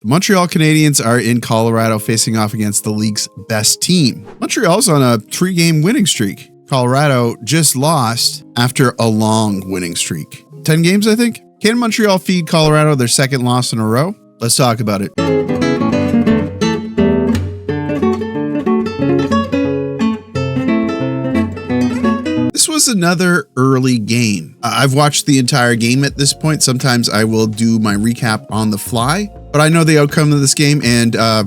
The Montreal Canadiens are in Colorado facing off against the league's best team. Montreal's on a 3-game winning streak. Colorado just lost after a long winning streak. 10 games, I think. Can Montreal feed Colorado their second loss in a row? Let's talk about it. This was another early game. I've watched the entire game at this point. Sometimes I will do my recap on the fly, but I know the outcome of this game, and I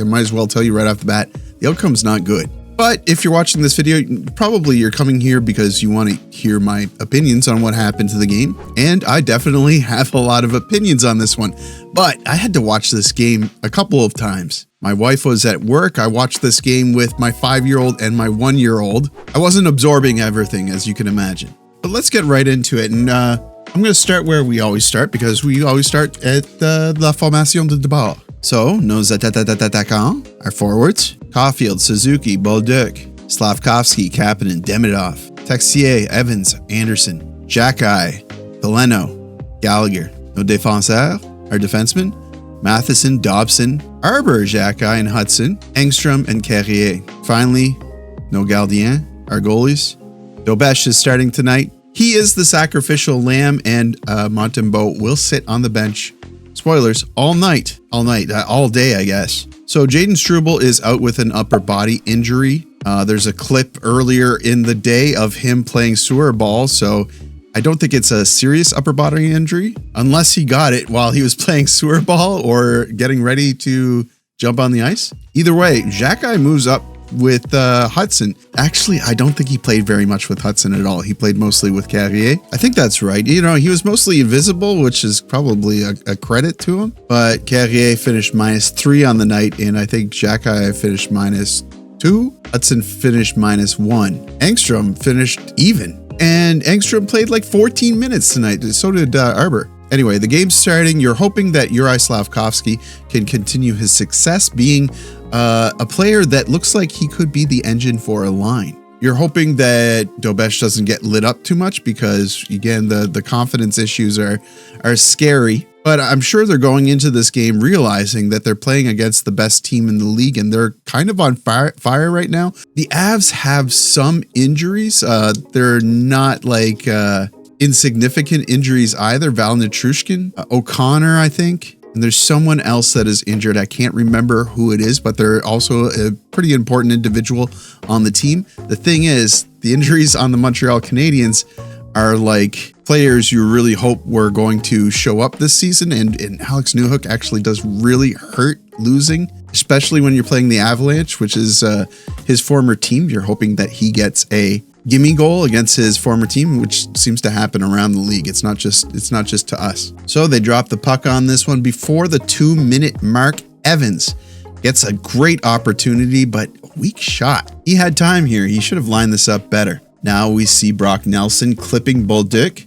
might as well tell you right off the bat, the outcome's not good. But if you're watching this video, probably you're coming here because you want to hear my opinions on what happened to the game. And I definitely have a lot of opinions on this one, but I had to watch this game a couple of times. My wife was at work. I watched this game with my 5-year-old and my 1-year-old. I wasn't absorbing everything, as you can imagine. But let's get right into it. And I'm going to start where we always start, because we always start at la formation de départ. So, nos attaquants, our forwards: Caulfield, Suzuki, Bolduc, Slavkovsky, Kapanen, Demidov, Texier, Evans, Anderson, Xhekaj, Veleno, Gallagher. Nos défenseurs, our defensemen: Matheson, Dobson, Arbor, Xhekaj, and Hutson, Engstrom, and Carrier. Finally, nos gardiens, our goalies. Dobesh is starting tonight. He is the sacrificial lamb, and Montembeault will sit on the bench. Spoilers, all day, I guess. So Jaden Struble is out with an upper body injury. There's a clip earlier in the day of him playing sewer ball, so I don't think it's a serious upper body injury, unless he got it while he was playing sewer ball or getting ready to jump on the ice. Either way, Xhekaj moves up with Hutson. Actually, I don't think he played very much with Hutson at all. He played mostly with Carrier. I think that's right. You know, he was mostly invisible, which is probably a credit to him. But Carrier finished -3 on the night, and I think Xhekaj finished -2. Hutson finished -1. Engstrom finished even. And Engstrom played like 14 minutes tonight. So did Arbor. Anyway, the game's starting. You're hoping that Juraj Slavkovsky can continue his success being a player that looks like he could be the engine for a line. You're hoping that Dobesh doesn't get lit up too much because, again, the confidence issues are scary. But I'm sure they're going into this game realizing that they're playing against the best team in the league, and they're kind of on fire right now. The Avs have some injuries. They're not like insignificant injuries either. Val Nichushkin, O'Connor, I think. And there's someone else that is injured. I can't remember who it is, but they're also a pretty important individual on the team. The thing is, the injuries on the Montreal Canadiens are like players you really hope were going to show up this season. And Alex Newhook actually does really hurt losing, especially when you're playing the Avalanche, which is his former team. You're hoping that he gets a gimme goal against his former team, which seems to happen around the league. It's not just to us. So they drop the puck on this one before the 2-minute mark. Evans gets a great opportunity, but weak shot. He had time here. He should have lined this up better. Now we see Brock Nelson clipping Bolduc,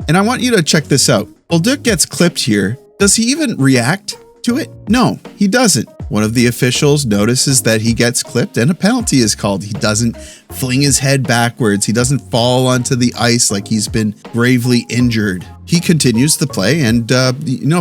and I want you to check this out. Bolduc gets clipped here. Does he even react to it? No, he doesn't. One of the officials notices that he gets clipped and a penalty is called. He doesn't fling his head backwards. He doesn't fall onto the ice like he's been gravely injured. He continues the play and,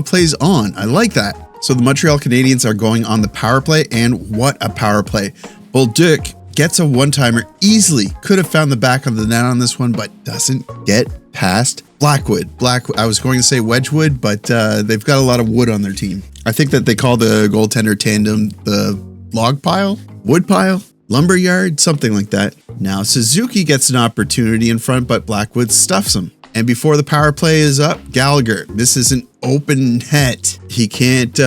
plays on. I like that. So the Montreal Canadiens are going on the power play, and what a power play. Bolduc gets a one-timer easily. Could have found the back of the net on this one, but doesn't get past Blackwood. I was going to say Wedgwood, but they've got a lot of wood on their team. I think that they call the goaltender tandem the log pile, wood pile, lumberyard, something like that. Now Suzuki gets an opportunity in front, but Blackwood stuffs him. And before the power play is up, Gallagher misses an open net. He can't,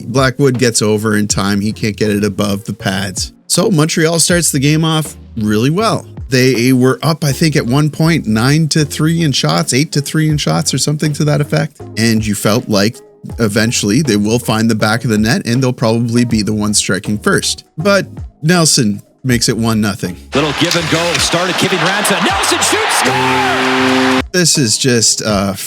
Blackwood gets over in time. He can't get it above the pads. So Montreal starts the game off really well. They were up, I think, at one point 9-3 in shots, 8-3 in shots, or something to that effect. And you felt like eventually they will find the back of the net and they'll probably be the one striking first. But Nelson makes it 1-0. Little give and go. Started giving Ransa. Nelson shoots, score! This is just a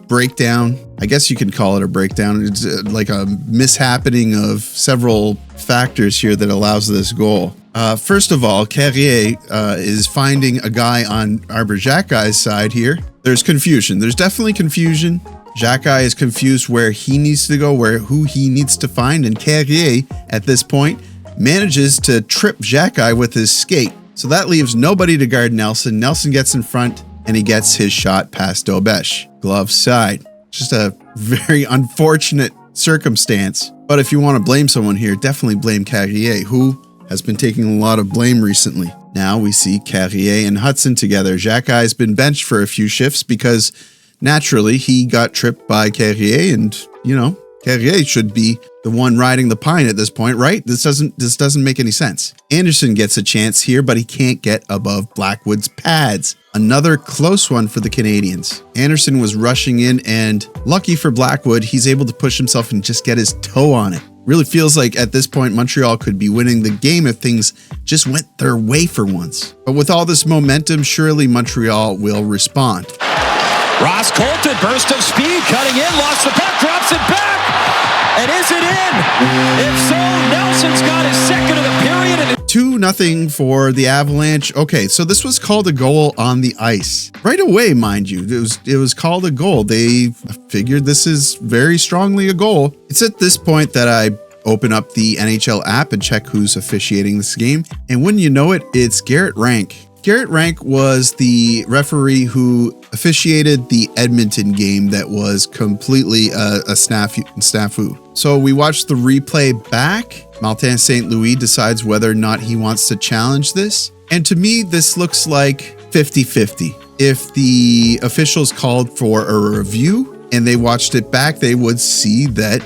breakdown. I guess you could call it a breakdown. It's like a mishappening of several factors here that allows this goal. First of all, Carrier is finding a guy on Arbor Xhekaj's side here. There's confusion. There's definitely confusion. Xhekaj is confused where he needs to go, who he needs to find, and Carrier at this point manages to trip Xhekaj with his skate. So that leaves nobody to guard Nelson. Nelson gets in front and he gets his shot past Dobesh. Glove side. Just a very unfortunate circumstance. But if you want to blame someone here, definitely blame Carrier, who has been taking a lot of blame recently. Now we see Carrier and Hutson together. Xhekaj has been benched for a few shifts because naturally he got tripped by Carrier, and Carrier should be the one riding the pine at this point, right? This doesn't make any sense. Anderson gets a chance here, but he can't get above Blackwood's pads. Another close one for the Canadiens. Anderson was rushing in, and lucky for Blackwood, he's able to push himself and just get his toe on it. Really feels like at this point, Montreal could be winning the game if things just went their way for once. But with all this momentum, surely Montreal will respond. Ross Colton, burst of speed, cutting in, lost the puck, drops it back, and is it in? If so, Nelson's got his second of the period. And 2-0 for the Avalanche. Okay, so this was called a goal on the ice. Right away, mind you, it was called a goal. They figured this is very strongly a goal. It's at this point that I open up the NHL app and check who's officiating this game. And wouldn't you know it, it's Garrett Rank. Garrett Rank was the referee who officiated the Edmonton game that was completely a snafu. So we watched the replay back. Martin St. Louis decides whether or not he wants to challenge this. And to me, this looks like 50-50. If the officials called for a review and they watched it back, they would see that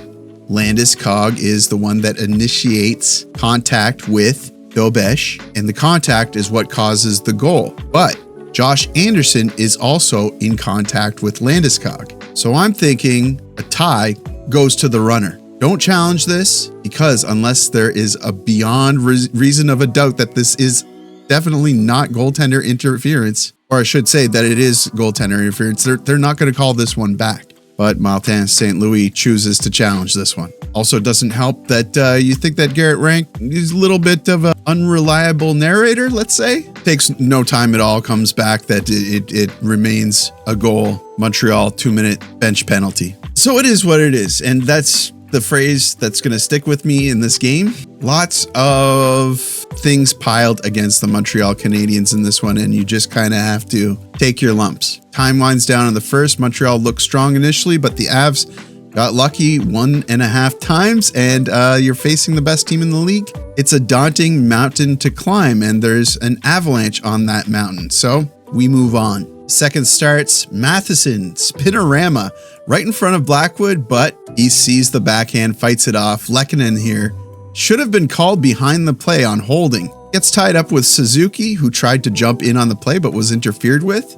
Landeskog is the one that initiates contact with Dobesh, and the contact is what causes the goal. But Josh Anderson is also in contact with Landeskog. So I'm thinking a tie goes to the runner. Don't challenge this, because unless there is a beyond reason of a doubt that this is definitely not goaltender interference, or I should say that it is goaltender interference, they're not going to call this one back. But Martin St. Louis chooses to challenge this one. Also, it doesn't help that you think that Garrett Rank is a little bit of an unreliable narrator, let's say. Takes no time at all, comes back that it remains a goal. Montreal 2-minute bench penalty. So it is what it is. And that's the phrase that's going to stick with me in this game. Lots of things piled against the Montreal Canadiens in this one, and you just kind of have to take your lumps. Time winds down in the first. Montreal looked strong initially, but the Avs got lucky 1.5 times, and you're facing the best team in the league. It's a daunting mountain to climb, and there's an avalanche on that mountain. So we move on. Second starts, Matheson, spinorama, right in front of Blackwood, but he sees the backhand, fights it off. MacKinnon here should have been called behind the play on holding. Gets tied up with Suzuki, who tried to jump in on the play but was interfered with.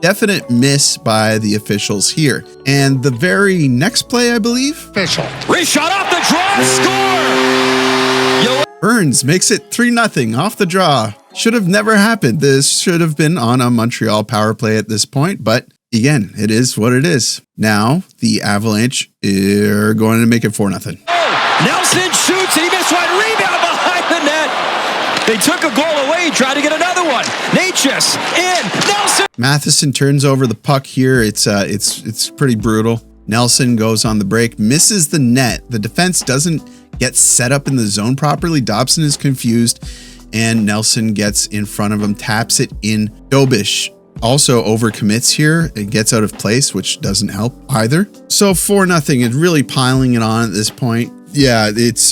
Definite miss by the officials here. And the very next play, I believe. official. Reshot off the draw, score! Burns makes it 3-0 off the draw. Should have never happened. This should have been on a Montreal power play at this point, but again, it is what it is. Now, the Avalanche are going to make it 4-0. Oh, Nelson shoots and he missed one. Rebound behind the net. They took a goal away, tried to get another one. Natchez in. Nelson. Matheson turns over the puck here. It's pretty brutal. Nelson goes on the break, misses the net. The defense doesn't get set up in the zone properly. Dobson is confused, and Nelson gets in front of him, taps it in. Dobesh also overcommits here. It gets out of place, which doesn't help either. So 4-0, it's really piling it on at this point. Yeah, it's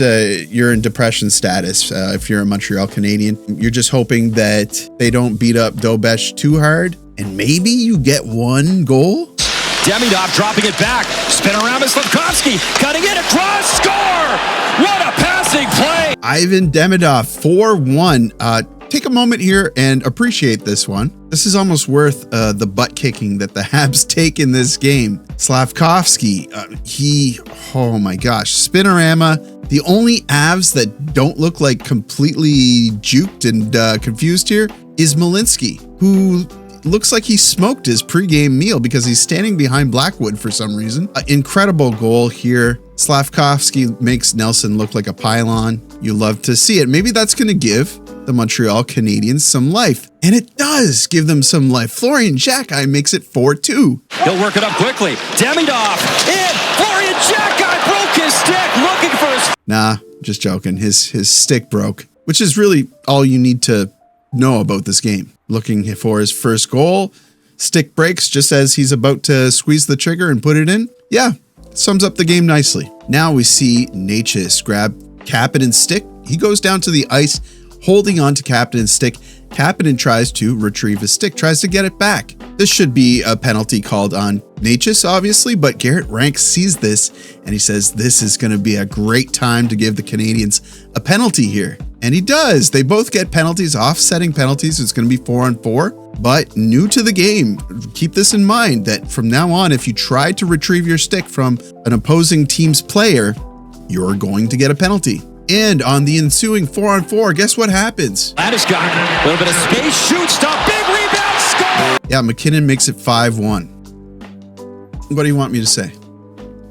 you're in depression status if you're a Montreal Canadien. You're just hoping that they don't beat up Dobesh too hard, and maybe you get one goal. Demidov dropping it back. Spin around to Slavkovsky. Cutting it across. Score! What a passing play! Ivan Demidov, 4-1. Take a moment here and appreciate this one. This is almost worth the butt kicking that the Habs take in this game. Slavkovsky, oh my gosh, spinorama. The only Avs that don't look like completely juked and confused here is Malinsky, who looks like he smoked his pregame meal because he's standing behind Blackwood for some reason. Incredible goal here. Slavkovsky makes Nelson look like a pylon. You love to see it. Maybe that's going to give the Montreal Canadiens some life. And it does give them some life. Florian Xhekaj makes it 4-2. He'll work it up quickly. Demidov in. Florian Xhekaj broke his stick looking for his... Nah, just joking. His stick broke, which is really all you need to know about this game. Looking for his first goal. Stick breaks just as he's about to squeeze the trigger and put it in. Yeah, sums up the game nicely. Now we see Necas grab Kapanen's stick. He goes down to the ice, holding on to Kapanen's stick. Kapanen tries to retrieve his stick, tries to get it back. This should be a penalty called on Necas, obviously, but Garrett Rank sees this and he says, this is going to be a great time to give the Canadiens a penalty here. And he does. They both get penalties, offsetting penalties. It's going to be 4-on-4, but new to the game. Keep this in mind that from now on, if you try to retrieve your stick from an opposing team's player, you're going to get a penalty. And on the ensuing 4-on-4, guess what happens? Landeskog, a little bit of space, shoots, stop, big rebound, score! Yeah, MacKinnon makes it 5-1. What do you want me to say?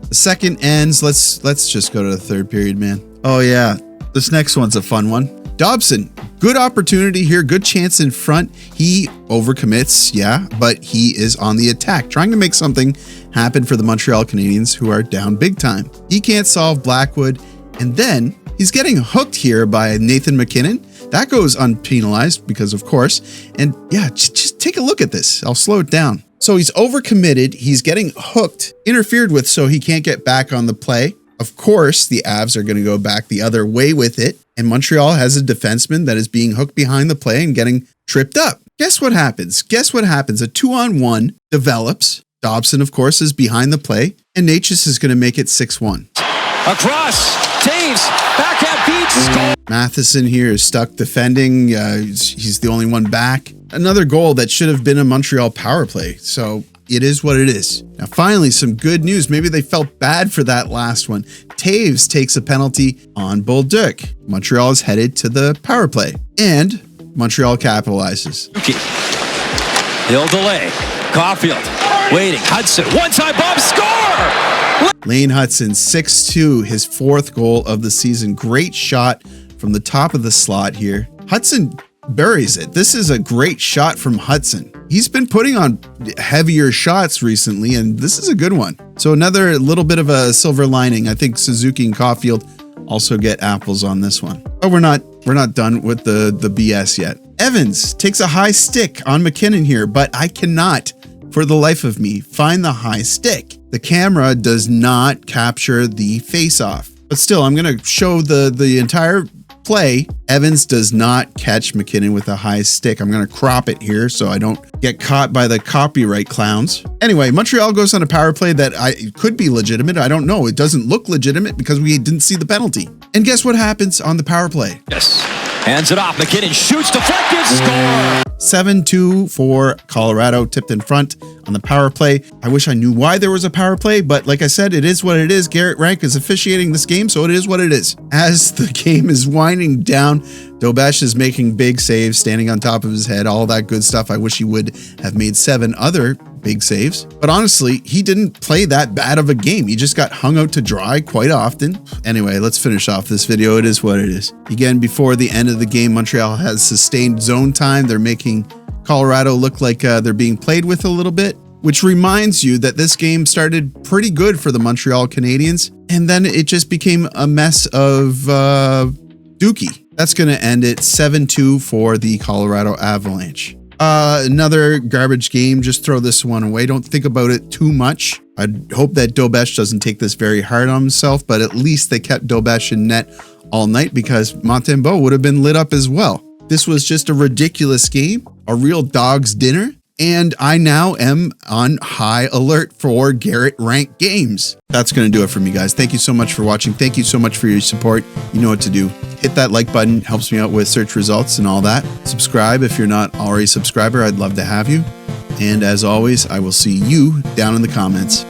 The second ends. Let's just go to the third period, man. Oh yeah, this next one's a fun one. Dobson, good opportunity here, good chance in front. He overcommits, yeah, but he is on the attack, trying to make something happen for the Montreal Canadiens, who are down big time. He can't solve Blackwood, and then he's getting hooked here by Nathan MacKinnon. That goes unpenalized because, of course, and yeah, just take a look at this. I'll slow it down. So he's overcommitted. He's getting hooked, interfered with, so he can't get back on the play. Of course, the Avs are going to go back the other way with it, and Montreal has a defenseman that is being hooked behind the play and getting tripped up. Guess what happens? Guess what happens? A 2-on-1 develops. Dobson, of course, is behind the play, and Necas is going to make it 6-1. Across, Taves, backhand beats, score! Matheson here is stuck defending. He's the only one back. Another goal that should have been a Montreal power play. So it is what it is. Now, finally, some good news. Maybe they felt bad for that last one. Taves takes a penalty on Bolduc. Montreal is headed to the power play, and Montreal capitalizes. He'll delay. Caulfield waiting. Hutson, one-time bomb, score! Lane Hutson, 6-2, his fourth goal of the season. Great shot from the top of the slot here. Hutson buries it. This is a great shot from Hutson. He's been putting on heavier shots recently, and this is a good one. So another little bit of a silver lining. I think Suzuki and Caulfield also get apples on this one. But we're not done with the BS yet. Evans takes a high stick on MacKinnon here, but I cannot, for the life of me, find the high stick. The camera does not capture the face-off. But still, I'm going to show the entire play. Evans does not catch MacKinnon with a high stick. I'm going to crop it here so I don't get caught by the copyright clowns. Anyway, Montreal goes on a power play that could be legitimate. I don't know. It doesn't look legitimate because we didn't see the penalty. And guess what happens on the power play? Yes. Hands it off. MacKinnon shoots, deflected, score! 7-2 for Colorado, tipped in front on the power play. I wish I knew why there was a power play, but like I said, it is what it is. Garrett Rank is officiating this game, so it is what it is. As the game is winding down, Dobesh is making big saves, standing on top of his head, all that good stuff. I wish he would have made 7 other big saves. But honestly, he didn't play that bad of a game. He just got hung out to dry quite often. Anyway, let's finish off this video. It is what it is. Again, before the end of the game, Montreal has sustained zone time. They're making Colorado look like they're being played with a little bit, which reminds you that this game started pretty good for the Montreal Canadiens, and then it just became a mess of dookie. That's going to end it 7-2 for the Colorado Avalanche. Another garbage game. Just throw this one away. Don't think about it too much. I hope that Dobesh doesn't take this very hard on himself, but at least they kept Dobesh in net all night because Montembeault would have been lit up as well. This was just a ridiculous game, a real dog's dinner, and I now am on high alert for Garrett Rank games. That's going to do it for me, guys. Thank you so much for watching. Thank you so much for your support. You know what to do. Hit that like button. Helps me out with search results and all that. Subscribe if you're not already a subscriber. I'd love to have you. And as always, I will see you down in the comments.